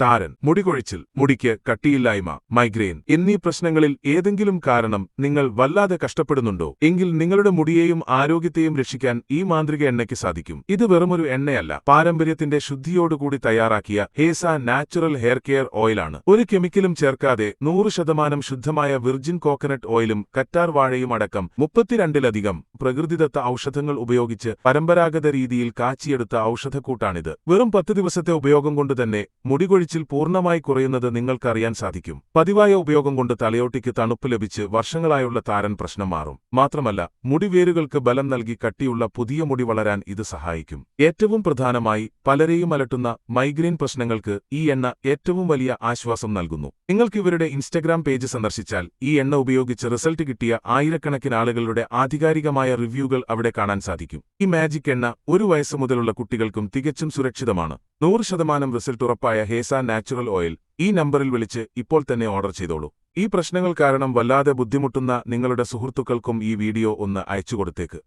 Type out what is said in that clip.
താരൻ, മുടികൊഴിച്ചിൽ, മുടിക്ക് കട്ടിയില്ലായ്മ, മൈഗ്രെയിൻ എന്നീ പ്രശ്നങ്ങളിൽ ഏതെങ്കിലും കാരണം നിങ്ങൾ വല്ലാതെ കഷ്ടപ്പെടുന്നുണ്ടോ എങ്കിൽ നിങ്ങളുടെ മുടിയെയും ആരോഗ്യത്തെയും രക്ഷിക്കാൻ ഈ മാന്ത്രിക എണ്ണയ്ക്ക് സാധിക്കും. ഇത് വെറുമൊരു എണ്ണയല്ല, പാരമ്പര്യത്തിന്റെ ശുദ്ധിയോടുകൂടി തയ്യാറാക്കിയ ഹേസ നാച്ചുറൽ ഹെയർ കെയർ ഓയിലാണ്. ഒരു കെമിക്കലും ചേർക്കാതെ 100% ശുദ്ധമായ വിർജിൻ കോക്കനട്ട് ഓയിലും കറ്റാർ വാഴയും അടക്കം 32ലധികം പ്രകൃതിദത്ത ഔഷധങ്ങൾ ഉപയോഗിച്ച് പരമ്പരാഗത രീതിയിൽ കാച്ചിയെടുത്ത ഔഷധക്കൂട്ടാണിത്. വെറും 10 ദിവസത്തെ ഉപയോഗം കൊണ്ട് തന്നെ മുടികൊഴിച്ചിൽ പൂർണ്ണമായി കുറയുന്നത് നിങ്ങൾക്കറിയാൻ സാധിക്കും. പതിവായ ഉപയോഗം കൊണ്ട് തലയോട്ടിക്ക് തണുപ്പ് ലഭിച്ച് വർഷങ്ങളായുള്ള താരൻ പ്രശ്നം മാറും. മാത്രമല്ല, മുടിവേരുകൾക്ക് ബലം നൽകി കട്ടിയുള്ള പുതിയ മുടി വളരാൻ ഇത് സഹായിക്കും. ഏറ്റവും പ്രധാനമായി പലരെയും അലട്ടുന്ന മൈഗ്രെയിൻ പ്രശ്നങ്ങൾക്ക് ഈ എണ്ണ ഏറ്റവും വലിയ ആശ്വാസം നൽകുന്നു. നിങ്ങൾക്ക് ഇവരുടെ ഇൻസ്റ്റഗ്രാം പേജ് സന്ദർശിച്ചാൽ ഈ എണ്ണ ഉപയോഗിച്ച് റിസൾട്ട് കിട്ടിയ ആയിരക്കണക്കിന് ആളുകളുടെ ആധികാരികമായ റിവ്യൂകൾ അവിടെ കാണാൻ സാധിക്കും. ഈ മാജിക് എണ്ണ 1 വയസ്സ് മുതലുള്ള കുട്ടികൾക്കും തികച്ചും സുരക്ഷിതമാണ്. 100% റിസൾട്ട് ഉറപ്പായ ഹേസ നാച്ചുറൽ ഓയിൽ ഈ നമ്പറിൽ വിളിച്ച് ഇപ്പോൾ തന്നെ ഓർഡർ ചെയ്തോളൂ. ഈ പ്രശ്നങ്ങൾ കാരണം വല്ലാതെ ബുദ്ധിമുട്ടുന്ന നിങ്ങളുടെ സുഹൃത്തുക്കൾക്കും ഈ വീഡിയോ ഒന്ന് അയച്ചുകൊടുത്തേക്ക്.